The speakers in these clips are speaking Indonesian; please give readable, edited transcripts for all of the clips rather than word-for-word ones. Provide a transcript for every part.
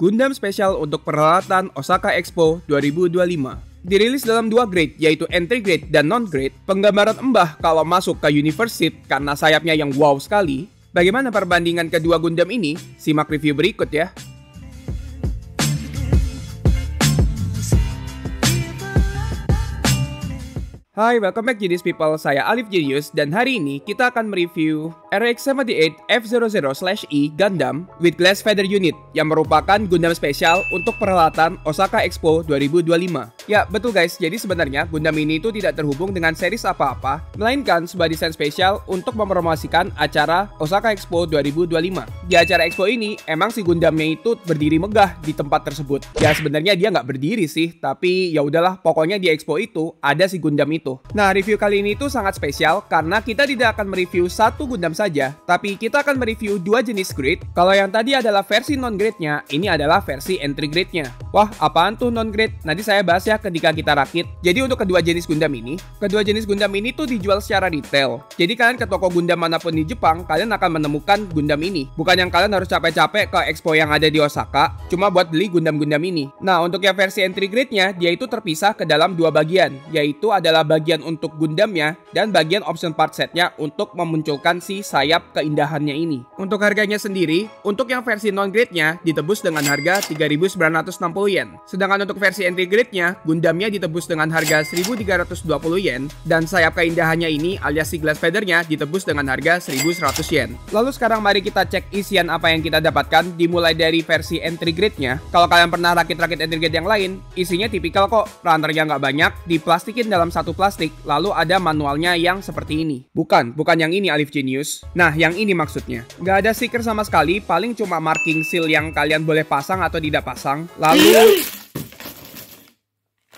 Gundam spesial untuk peralatan Osaka Expo 2025. Dirilis dalam dua grade, yaitu entry grade dan non-grade. Penggambaran Mbah kalau masuk ke Universe Seat karena sayapnya yang wow sekali. Bagaimana perbandingan kedua Gundam ini? Simak review berikut ya. Hai, welcome back Genius People, saya Alif Genius dan hari ini kita akan mereview RX-78 F00/E Gundam with Glass Feather Unit yang merupakan Gundam spesial untuk peralatan Osaka Expo 2025. Ya, betul guys, jadi sebenarnya Gundam ini itu tidak terhubung dengan series apa-apa, melainkan sebuah desain spesial untuk mempromosikan acara Osaka Expo 2025. Di acara Expo ini, emang si Gundamnya itu berdiri megah di tempat tersebut. Ya sebenarnya dia nggak berdiri sih, tapi ya udahlah, pokoknya di Expo itu ada si Gundam itu. Nah, review kali ini tuh sangat spesial karena kita tidak akan mereview satu Gundam saja, tapi kita akan mereview dua jenis grade. Kalau yang tadi adalah versi non-grade-nya, ini adalah versi entry grade-nya. Wah, apaan tuh non-grade? Nanti saya bahas ya ketika kita rakit. Jadi untuk kedua jenis Gundam ini tuh dijual secara retail. Jadi kalian ke toko Gundam manapun di Jepang, kalian akan menemukan Gundam ini. Bukan yang kalian harus capek-capek ke expo yang ada di Osaka, cuma buat beli Gundam-Gundam ini. Nah, untuk yang versi entry grade-nya, dia itu terpisah ke dalam dua bagian, yaitu adalah bagian untuk Gundamnya dan bagian option part setnya untuk memunculkan si sayap keindahannya ini. Untuk harganya sendiri, untuk yang versi non-grade-nya ditebus dengan harga 3.960 yen. Sedangkan untuk versi entry grade-nya, Gundamnya ditebus dengan harga 1.320 yen dan sayap keindahannya ini alias si glass feather-nya ditebus dengan harga 1.100 yen. Lalu sekarang mari kita cek isian apa yang kita dapatkan dimulai dari versi entry grade-nya. Kalau kalian pernah rakit-rakit entry grade yang lain, isinya tipikal kok, runnernya nggak banyak, diplastikin dalam satu plastik, lalu ada manualnya yang seperti ini. Bukan yang ini Alif Genius. Nah, yang ini maksudnya. Nggak ada stiker sama sekali, paling cuma marking seal yang kalian boleh pasang atau tidak pasang. Lalu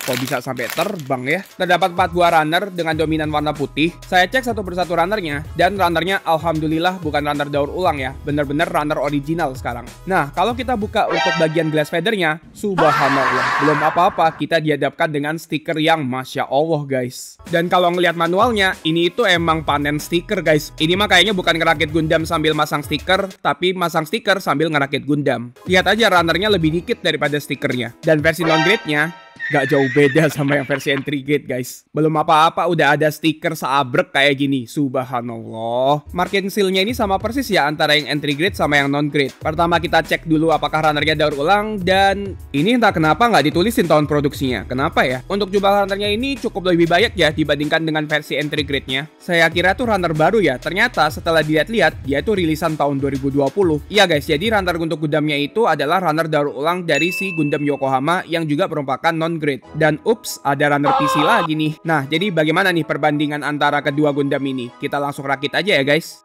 kok bisa sampai terbang ya? Terdapat 4 buah runner dengan dominan warna putih. Saya cek satu persatu runnernya, dan runnernya alhamdulillah bukan runner daur ulang ya. Bener-bener runner original sekarang. Nah, kalau kita buka untuk bagian glass feathernya, subhanallah, belum apa-apa kita dihadapkan dengan stiker yang Masya Allah guys. Dan kalau ngelihat manualnya, ini itu emang panen stiker guys. Ini mah kayaknya bukan ngerakit Gundam sambil masang stiker, tapi masang stiker sambil ngerakit Gundam. Lihat aja runnernya lebih dikit daripada stikernya. Dan versi non-grade-nya gak jauh beda sama yang versi entry grade guys. Belum apa-apa udah ada stiker seabrek kayak gini. Subhanallah. Marking seal-nya ini sama persis ya antara yang entry grade sama yang non-grade. Pertama kita cek dulu apakah runnernya daur ulang. Dan ini entah kenapa nggak ditulisin tahun produksinya. Kenapa ya? Untuk jumlah runnernya ini cukup lebih banyak ya dibandingkan dengan versi entry grade-nya. Saya kira tuh runner baru ya. Ternyata setelah dilihat-lihat dia tuh rilisan tahun 2020. Iya guys, jadi runner untuk Gundamnya itu adalah runner daur ulang dari si Gundam Yokohama yang juga merupakan non-grade. Dan ups, ada runner PC lagi nih. Nah, jadi bagaimana nih perbandingan antara kedua Gundam ini? Kita langsung rakit aja ya guys.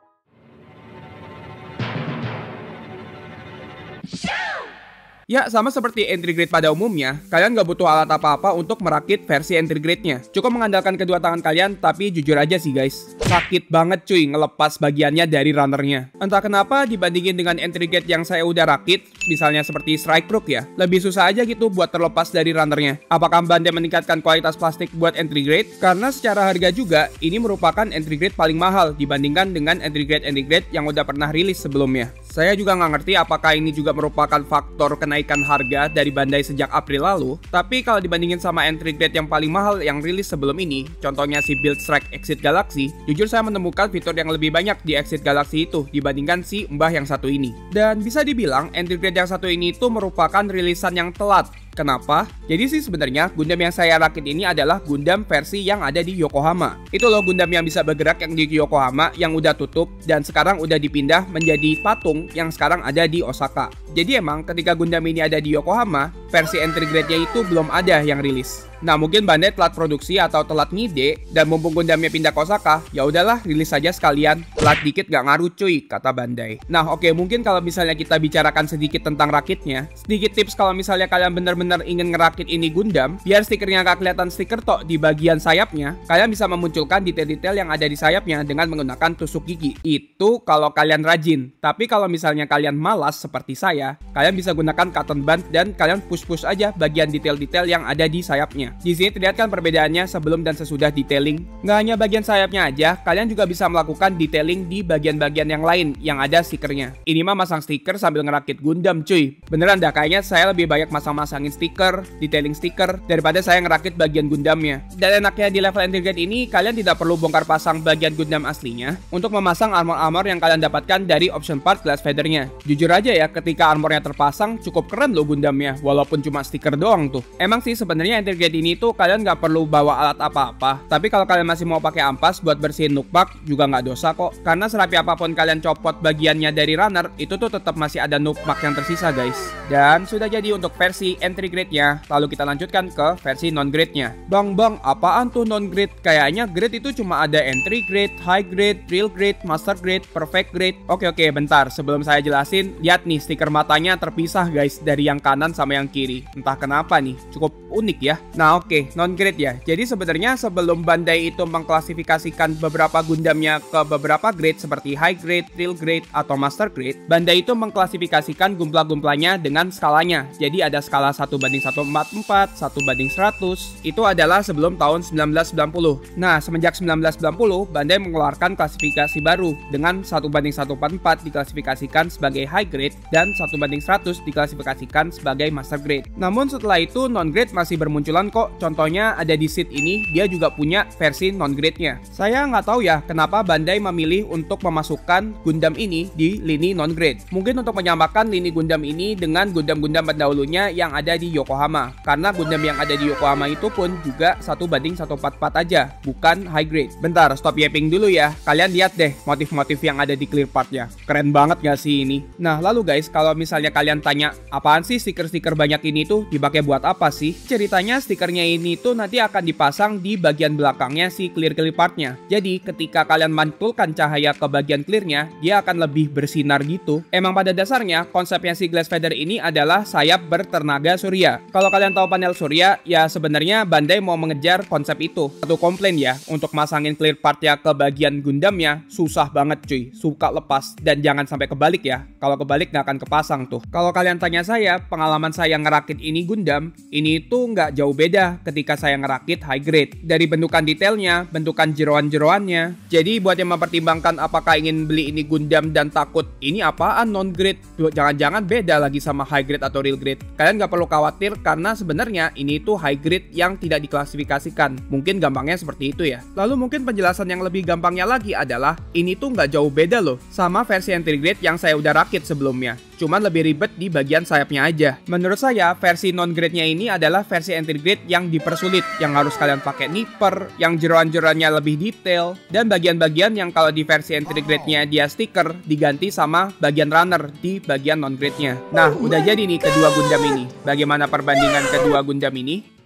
Ya, sama seperti entry grade pada umumnya, kalian gak butuh alat apa-apa untuk merakit versi entry grade-nya. Cukup mengandalkan kedua tangan kalian, tapi jujur aja sih guys, sakit banget cuy ngelepas bagiannya dari runnernya. Entah kenapa dibandingin dengan entry grade yang saya udah rakit, misalnya seperti Strike Brook ya, lebih susah aja gitu buat terlepas dari runnernya. Apakah Bandai meningkatkan kualitas plastik buat entry grade? Karena secara harga juga, ini merupakan entry grade paling mahal dibandingkan dengan entry grade yang udah pernah rilis sebelumnya. Saya juga nggak ngerti apakah ini juga merupakan faktor kenaikan harga dari Bandai sejak April lalu. Tapi kalau dibandingin sama entry grade yang paling mahal yang rilis sebelum ini, contohnya si Build Strike Exit Galaxy, jujur saya menemukan fitur yang lebih banyak di Exit Galaxy itu dibandingkan si Mbah yang satu ini. Dan bisa dibilang entry grade yang satu ini itu merupakan rilisan yang telat. Kenapa? Jadi sih sebenarnya Gundam yang saya rakit ini adalah Gundam versi yang ada di Yokohama. Itu loh Gundam yang bisa bergerak yang di Yokohama yang udah tutup dan sekarang udah dipindah menjadi patung yang sekarang ada di Osaka. Jadi emang ketika Gundam ini ada di Yokohama, versi entry grade-nya itu belum ada yang rilis. Nah, mungkin Bandai telat produksi atau telat ngide dan mumpung Gundamnya pindah ke Osaka, ya udahlah rilis saja sekalian. Telat dikit gak ngaruh cuy, kata Bandai. Nah, oke, mungkin kalau misalnya kita bicarakan sedikit tentang rakitnya, sedikit tips kalau misalnya kalian benar-benar ingin ngerakit ini Gundam, biar stikernya gak kelihatan stiker tok di bagian sayapnya, kalian bisa memunculkan detail-detail yang ada di sayapnya dengan menggunakan tusuk gigi. Itu kalau kalian rajin. Tapi kalau misalnya kalian malas seperti saya, kalian bisa gunakan cotton bud dan kalian push-push aja bagian detail-detail yang ada di sayapnya. sayapnya. Di sini terlihat kan perbedaannya sebelum dan sesudah detailing. Nggak hanya bagian sayapnya aja, kalian juga bisa melakukan detailing di bagian-bagian yang lain yang ada stikernya. Ini mah masang stiker sambil ngerakit Gundam cuy. Beneran dah, kayaknya saya lebih banyak masang-masangin stiker, detailing stiker, daripada saya ngerakit bagian Gundamnya. Dan enaknya di level entry grade ini, kalian tidak perlu bongkar pasang bagian Gundam aslinya untuk memasang armor-armor yang kalian dapatkan dari option part glass feathernya. Jujur aja ya, ketika armornya terpasang, cukup keren loh Gundamnya, walaupun cuma stiker doang tuh. Emang sih sebenarnya entry grade ini tuh kalian nggak perlu bawa alat apa-apa. Tapi kalau kalian masih mau pakai ampas buat bersihin nukbak, juga nggak dosa kok. Karena serapi apapun kalian copot bagiannya dari runner, itu tuh tetap masih ada nukbak yang tersisa guys. Dan sudah jadi untuk versi entry grade-nya. Lalu kita lanjutkan ke versi non-grade-nya. Bang, apaan tuh non-grade? Kayaknya grade itu cuma ada entry grade, high grade, real grade, master grade, perfect grade. Oke, bentar. Sebelum saya jelasin, lihat nih stiker matanya terpisah guys dari yang kanan sama yang kiri. Entah kenapa nih, cukup unik ya. Nah oke, non-grade ya. Jadi sebenarnya sebelum Bandai itu mengklasifikasikan beberapa Gundamnya ke beberapa grade seperti high grade, real grade, atau master grade, Bandai itu mengklasifikasikan gumpla-gumplanya dengan skalanya. Jadi ada skala 1:144, 1:100. Itu adalah sebelum tahun 1990. Nah, semenjak 1990, Bandai mengeluarkan klasifikasi baru dengan 1:144 diklasifikasikan sebagai high grade dan 1:100 diklasifikasikan sebagai master grade. Namun setelah itu non-grade masih bermunculan kok. Contohnya ada di seat ini, dia juga punya versi non-grade-nya. Saya nggak tahu ya kenapa Bandai memilih untuk memasukkan Gundam ini di lini non-grade. Mungkin untuk menyamakan lini Gundam ini dengan Gundam-Gundam pendahulunya yang ada di Yokohama. Karena Gundam yang ada di Yokohama itu pun juga 1:144 aja, bukan high grade. Bentar, stop yapping dulu ya. Kalian lihat deh motif-motif yang ada di clear part-nya. Keren banget gak sih ini? Nah lalu guys, kalau misalnya kalian tanya, apaan sih stiker-stiker banyak ini tuh dipakai buat apa sih? Ceritanya stikernya ini tuh nanti akan dipasang di bagian belakangnya si clear partnya. Jadi ketika kalian mantulkan cahaya ke bagian clearnya, dia akan lebih bersinar gitu. Emang pada dasarnya konsepnya si glass feather ini adalah sayap bertenaga surya. Kalau kalian tahu panel surya, ya sebenarnya Bandai mau mengejar konsep itu. Satu komplain ya, untuk masangin clear partnya ke bagian Gundamnya susah banget cuy, suka lepas. Dan jangan sampai kebalik ya, kalau kebalik nggak akan kepasang tuh. Kalau kalian tanya saya, pengalaman saya ngerakit ini Gundam, ini tuh nggak jauh beda ketika saya ngerakit high grade. Dari bentukan detailnya, bentukan jeroan-jeroannya. Jadi buat yang mempertimbangkan apakah ingin beli ini Gundam dan takut ini apaan non-grade, jangan-jangan beda lagi sama high grade atau real grade. Kalian nggak perlu khawatir karena sebenarnya ini tuh high grade yang tidak diklasifikasikan. Mungkin gampangnya seperti itu ya. Lalu mungkin penjelasan yang lebih gampangnya lagi adalah ini tuh nggak jauh beda loh sama versi entry grade yang saya udah rakit sebelumnya. Cuman lebih ribet di bagian sayapnya aja. Menurut saya, versi non-grade-nya ini adalah versi entry grade yang dipersulit, yang harus kalian pakai nipper, yang jeroan-jeroannya lebih detail, dan bagian-bagian yang kalau di versi entry grade-nya dia stiker, diganti sama bagian runner di bagian non-grade-nya. Nah, udah jadi nih kedua Gundam ini. Bagaimana perbandingan kedua Gundam ini?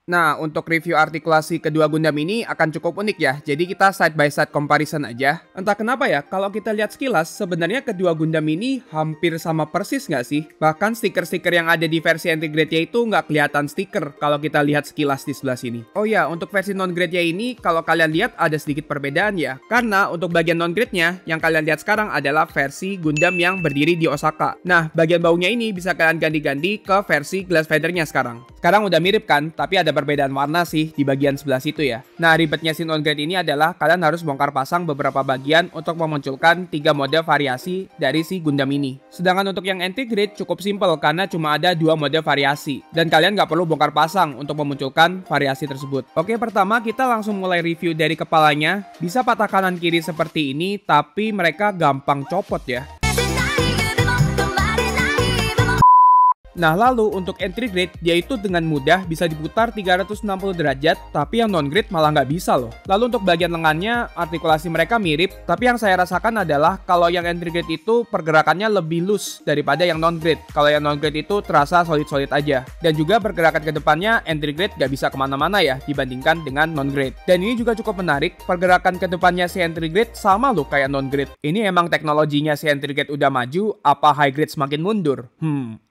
Nah, untuk review artikulasi kedua Gundam ini akan cukup unik ya. Jadi kita side by side comparison aja. Entah kenapa ya, kalau kita lihat sekilas, sebenarnya kedua Gundam ini hampir sama persis nggak sih? Bahkan stiker-stiker yang ada di versi entry grade-nya itu nggak kelihatan stiker kalau kita lihat sekilas di sebelah sini. Oh ya, untuk versi non-grade-nya ini, kalau kalian lihat ada sedikit perbedaan ya. Karena untuk bagian non-grade-nya, yang kalian lihat sekarang adalah versi Gundam yang berdiri di Osaka. Nah, bagian baunya ini bisa kalian ganti-ganti ke versi glass feather-nya sekarang. Sekarang udah mirip kan, tapi ada perbedaan warna sih di bagian sebelah situ ya. Nah, ribetnya si non-grade ini adalah kalian harus bongkar pasang beberapa bagian untuk memunculkan 3 mode variasi dari si Gundam ini. Sedangkan untuk yang entry grade cukup simple karena cuma ada 2 mode variasi. Dan kalian nggak perlu bongkar pasang untuk memunculkan variasi tersebut. Oke, pertama kita langsung mulai review dari kepalanya. Bisa patah kanan kiri seperti ini, tapi mereka gampang copot ya. Nah lalu untuk entry grade, dia itu dengan mudah bisa diputar 360 derajat, tapi yang non-grade malah nggak bisa loh. Lalu untuk bagian lengannya, artikulasi mereka mirip, tapi yang saya rasakan adalah kalau yang entry grade itu pergerakannya lebih loose daripada yang non-grade. Kalau yang non-grade itu terasa solid-solid aja. Dan juga pergerakan ke depannya, entry grade nggak bisa kemana-mana ya dibandingkan dengan non-grade. Dan ini juga cukup menarik, pergerakan ke depannya si entry grade sama loh kayak non-grade. Ini emang teknologinya si entry grade udah maju, apa high grade semakin mundur?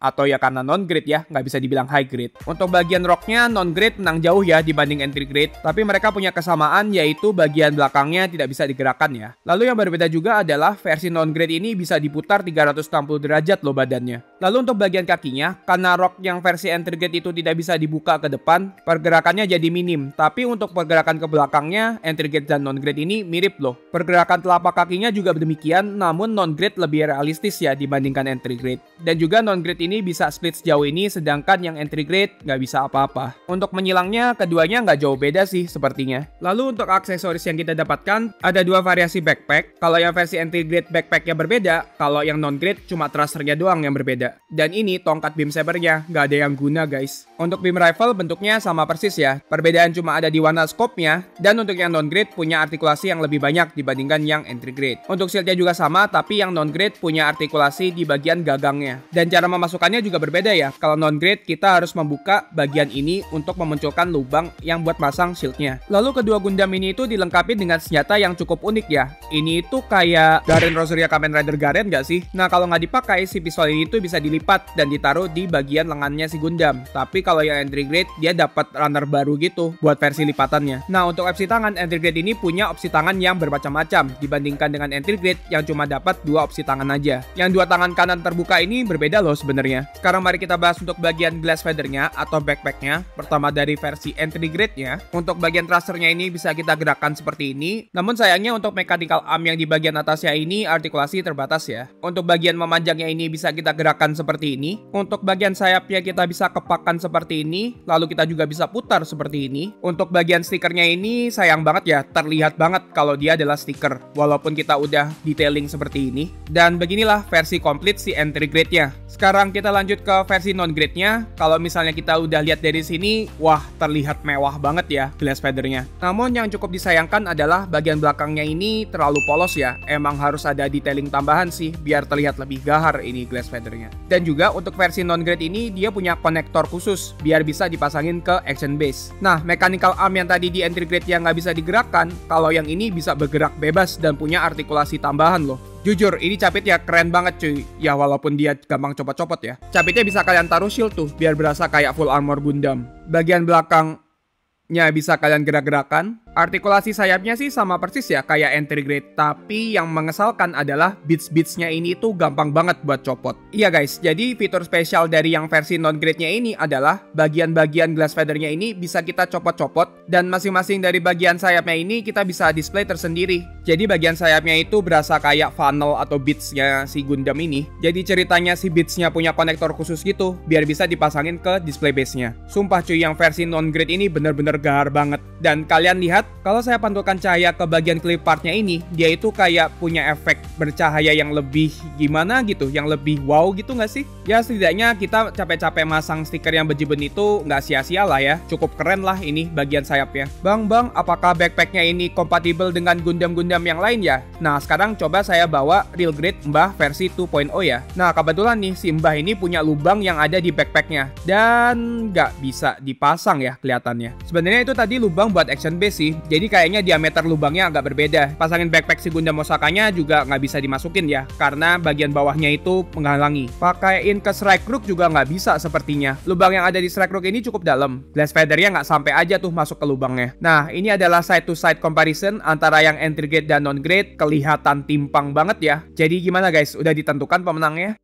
Atau ya karena karena non-grade ya, nggak bisa dibilang high grade. Untuk bagian rocknya, non-grade menang jauh ya dibanding entry grade, tapi mereka punya kesamaan yaitu bagian belakangnya tidak bisa digerakkan ya. Lalu yang berbeda juga adalah versi non-grade ini bisa diputar 360 derajat loh badannya. Lalu untuk bagian kakinya, karena rock yang versi entry grade itu tidak bisa dibuka ke depan, pergerakannya jadi minim. Tapi untuk pergerakan ke belakangnya, entry grade dan non-grade ini mirip loh. Pergerakan telapak kakinya juga demikian, namun non-grade lebih realistis ya dibandingkan entry grade. Dan juga non-grade ini bisa split sejauh ini, sedangkan yang entry grade nggak bisa apa-apa. Untuk menyilangnya, keduanya nggak jauh beda sih sepertinya. Lalu untuk aksesoris yang kita dapatkan, ada dua variasi backpack. Kalau yang versi entry grade backpacknya berbeda, kalau yang non-grade cuma thrusternya doang yang berbeda. Dan ini tongkat beam sabernya, nggak ada yang guna guys. Untuk beam rifle bentuknya sama persis ya, perbedaan cuma ada di warna scope-nya, dan untuk yang non-grade punya artikulasi yang lebih banyak dibandingkan yang entry grade. Untuk shieldnya juga sama, tapi yang non-grade punya artikulasi di bagian gagangnya. Dan cara memasukkannya juga berbeda ya, kalau non-grade kita harus membuka bagian ini untuk memunculkan lubang yang buat masang shieldnya. Lalu kedua Gundam ini itu dilengkapi dengan senjata yang cukup unik ya. Ini itu kayak Garen Rosaria Kamen Rider Garen gak sih? Nah kalau nggak dipakai, si pistol ini tuh bisa dilipat dan ditaruh di bagian lengannya si Gundam. Tapi kalau yang entry grade dia dapat runner baru gitu buat versi lipatannya. Nah untuk opsi tangan, entry grade ini punya opsi tangan yang bermacam-macam dibandingkan dengan entry grade yang cuma dapat dua opsi tangan aja. Yang dua tangan kanan terbuka ini berbeda loh sebenarnya. Sekarang mari kita bahas untuk bagian glass feathernya atau backpacknya. Pertama dari versi entry grade-nya. Untuk bagian thrusternya ini bisa kita gerakkan seperti ini. Namun sayangnya untuk mechanical arm yang di bagian atasnya ini artikulasi terbatas ya. Untuk bagian memanjangnya ini bisa kita gerakkan seperti ini. Untuk bagian sayapnya kita bisa kepakkan seperti ini. Lalu kita juga bisa putar seperti ini. Untuk bagian stikernya ini sayang banget ya, terlihat banget kalau dia adalah stiker walaupun kita udah detailing seperti ini. Dan beginilah versi komplit si entry grade-nya. Sekarang kita lanjut ke versi non-grade-nya. Kalau misalnya kita udah lihat dari sini, wah terlihat mewah banget ya glass feather-nya. Namun yang cukup disayangkan adalah bagian belakangnya ini terlalu polos ya. Emang harus ada detailing tambahan sih biar terlihat lebih gahar ini glass feather-nya. Dan juga untuk versi non-grade ini dia punya konektor khusus biar bisa dipasangin ke action base. Nah mechanical arm yang tadi di entry grade yang nggak bisa digerakkan, kalau yang ini bisa bergerak bebas dan punya artikulasi tambahan loh. Jujur, ini capitnya keren banget cuy. Ya walaupun dia gampang copot-copot ya. Capitnya bisa kalian taruh shield tuh, biar berasa kayak full armor Gundam. Bagian belakangnya bisa kalian gerak-gerakan. Artikulasi sayapnya sih sama persis ya kayak entry grade, tapi yang mengesalkan adalah bits-bitsnya ini tuh gampang banget buat copot. Iya guys, jadi fitur spesial dari yang versi non-grade-nya ini adalah bagian-bagian glass feather-nya ini bisa kita copot-copot, dan masing-masing dari bagian sayapnya ini kita bisa display tersendiri. Jadi bagian sayapnya itu berasa kayak funnel atau bitsnya si Gundam ini. Jadi ceritanya si bitsnya punya konektor khusus gitu, biar bisa dipasangin ke display base-nya. Sumpah cuy, yang versi non-grade ini bener-bener gahar banget. Dan kalian lihat, kalau saya pantulkan cahaya ke bagian clip partnya ini, dia itu kayak punya efek bercahaya yang lebih gimana gitu, yang lebih wow gitu nggak sih? Ya setidaknya kita capek-capek masang stiker yang bejibun itu nggak sia-sia lah ya. Cukup keren lah ini bagian sayapnya. Bang, apakah backpacknya ini kompatibel dengan Gundam-Gundam yang lain ya? Nah sekarang coba saya bawa real grade Mbah versi 2.0 ya. Nah kebetulan nih si Mbah ini punya lubang yang ada di backpacknya, dan nggak bisa dipasang ya kelihatannya. Sebenarnya itu tadi lubang buat action base sih. Jadi kayaknya diameter lubangnya agak berbeda. Pasangin backpack si Gundam Osakanya juga nggak bisa dimasukin ya, karena bagian bawahnya itu menghalangi. Pakaiin ke strike rook juga nggak bisa sepertinya. Lubang yang ada di strike rook ini cukup dalam. Glass feather-nya nggak sampai aja tuh masuk ke lubangnya. Nah ini adalah side to side comparison antara yang entry grade dan non grade. Kelihatan timpang banget ya. Jadi gimana guys? Udah ditentukan pemenangnya?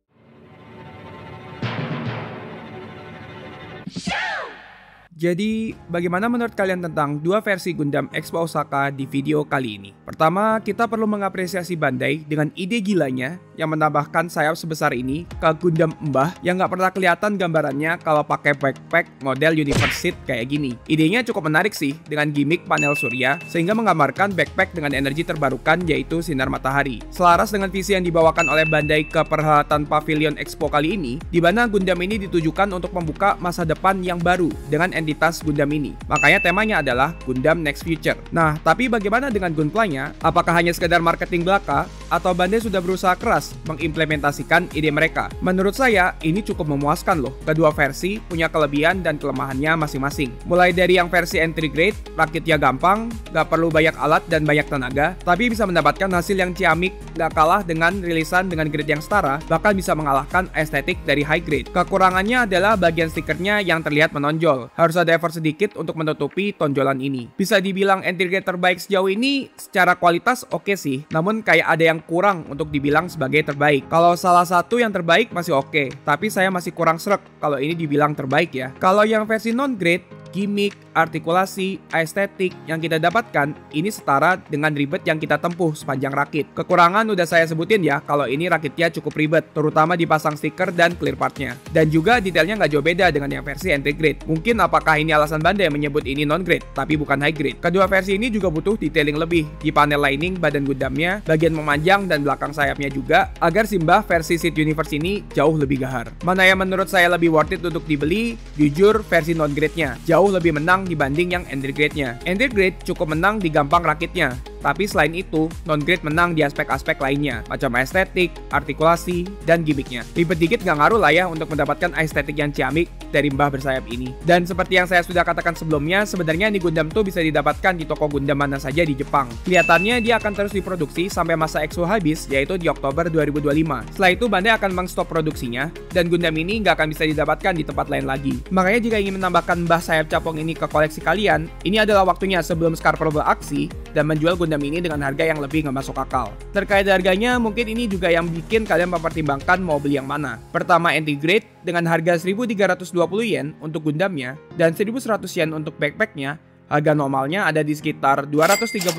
Jadi, bagaimana menurut kalian tentang dua versi Gundam Expo Osaka di video kali ini? Pertama, kita perlu mengapresiasi Bandai dengan ide gilanya yang menambahkan sayap sebesar ini ke Gundam Mbah yang nggak pernah kelihatan gambarannya kalau pakai backpack model Universe Seed kayak gini. Idenya cukup menarik sih dengan gimmick panel surya sehingga menggambarkan backpack dengan energi terbarukan yaitu sinar matahari. Selaras dengan visi yang dibawakan oleh Bandai ke perhelatan Pavilion Expo kali ini, di mana Gundam ini ditujukan untuk membuka masa depan yang baru dengan entitas Gundam ini. Makanya temanya adalah Gundam Next Future. Nah, tapi bagaimana dengan gunplaynya? Apakah hanya sekedar marketing belaka atau Bandai sudah berusaha keras kualitas mengimplementasikan ide mereka. Menurut saya, ini cukup memuaskan loh. Kedua versi punya kelebihan dan kelemahannya masing-masing. Mulai dari yang versi entry grade, rakitnya gampang, gak perlu banyak alat dan banyak tenaga, tapi bisa mendapatkan hasil yang ciamik, gak kalah dengan rilisan dengan grade yang setara, bahkan bisa mengalahkan estetik dari high grade. Kekurangannya adalah bagian stikernya yang terlihat menonjol. Harus ada effort sedikit untuk menutupi tonjolan ini. Bisa dibilang entry grade terbaik sejauh ini, secara kualitas oke sih, namun kayak ada yang kurang untuk dibilang sebagai terbaik. Kalau salah satu yang terbaik masih oke, tapi saya masih kurang srek kalau ini dibilang terbaik ya. Kalau yang versi non-grade, gimmick, artikulasi, estetik yang kita dapatkan ini setara dengan ribet yang kita tempuh sepanjang rakit. Kekurangan udah saya sebutin ya, kalau ini rakitnya cukup ribet, terutama dipasang stiker dan clear partnya. Dan juga detailnya nggak jauh beda dengan yang versi entry grade. Mungkin apakah ini alasan Bandai menyebut ini non-grade, tapi bukan high grade. Kedua versi ini juga butuh detailing lebih di panel lining badan Gundamnya, bagian memanjang dan belakang sayapnya juga, agar simbah versi Seed Universe ini jauh lebih gahar. Mana yang menurut saya lebih worth it untuk dibeli? Jujur versi non-grade-nya jauh lebih menang dibanding yang entry grade-nya. Entry grade cukup menang di gampang rakitnya, tapi selain itu, non-grade menang di aspek-aspek lainnya, macam estetik, artikulasi, dan gimmicknya. Ribet dikit gak ngaruh lah ya untuk mendapatkan estetik yang ciamik dari mbah bersayap ini. Dan seperti yang saya sudah katakan sebelumnya, sebenarnya ini Gundam tuh bisa didapatkan di toko Gundam mana saja di Jepang. Kelihatannya dia akan terus diproduksi sampai masa EXO habis, yaitu di Oktober 2025. Setelah itu Bandai akan mengstop produksinya, dan Gundam ini nggak akan bisa didapatkan di tempat lain lagi. Makanya jika ingin menambahkan mbah sayap capong ini ke koleksi kalian, ini adalah waktunya sebelum Scarper beraksi dan menjual Gundam ini dengan harga yang lebih nggak masuk akal. Terkait harganya, mungkin ini juga yang bikin kalian mempertimbangkan mau beli yang mana. Pertama, entry grade dengan harga 1.320 yen untuk Gundamnya dan 1.100 yen untuk backpacknya. Harga normalnya ada di sekitar 235.000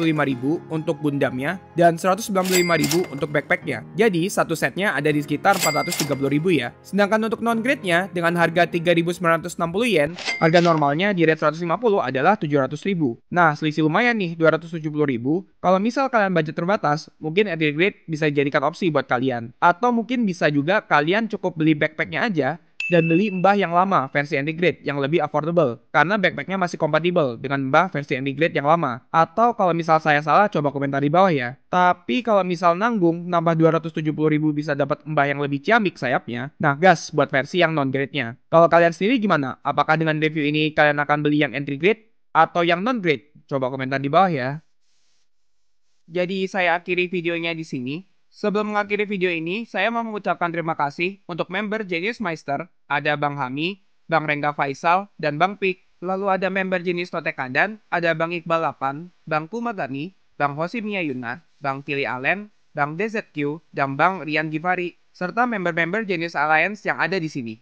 untuk Gundamnya dan 195.000 untuk backpacknya. Jadi satu setnya ada di sekitar 430.000 ya. Sedangkan untuk non-grade-nya dengan harga 3.960 yen, harga normalnya di rate 150 adalah 700.000. Nah, selisih lumayan nih 270.000. Kalau misal kalian budget terbatas, mungkin entry grade bisa dijadikan opsi buat kalian. Atau mungkin bisa juga kalian cukup beli backpacknya aja dan beli mbah yang lama versi entry grade yang lebih affordable karena backpacknya masih kompatibel dengan mbah versi entry grade yang lama. Atau kalau misal saya salah, coba komentar di bawah ya. Tapi kalau misal nanggung nambah 270.000 bisa dapat mbah yang lebih ciamik sayapnya, nah gas buat versi yang non grade nya. Kalau kalian sendiri gimana? Apakah dengan review ini kalian akan beli yang entry grade atau yang non grade? Coba komentar di bawah ya. Jadi saya akhiri videonya di sini. Sebelum mengakhiri video ini, saya mau mengucapkan terima kasih untuk member Genius Meister, ada Bang Hami, Bang Rengga Faisal, dan Bang Pik. Lalu ada member Genius Totekadan, ada Bang Iqbal 8, Bang Kumagani, Bang Hoshimiya Yuna, Bang Tilly Allen, Bang DZQ, dan Bang Rian Givari, serta member-member Genius Alliance yang ada di sini.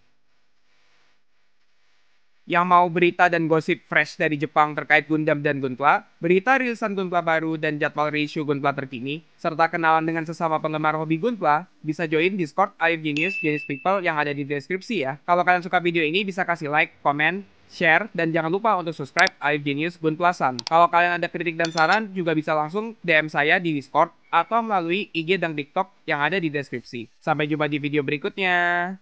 Yang mau berita dan gosip fresh dari Jepang terkait Gundam dan Gunpla, berita rilisan Gunpla baru dan jadwal reissue Gunpla terkini, serta kenalan dengan sesama penggemar hobi Gunpla, bisa join Discord Alif Genius People yang ada di deskripsi ya. Kalau kalian suka video ini bisa kasih like, komen, share, dan jangan lupa untuk subscribe Alif Genius Gunplasan. Kalau kalian ada kritik dan saran, juga bisa langsung DM saya di Discord atau melalui IG dan TikTok yang ada di deskripsi. Sampai jumpa di video berikutnya.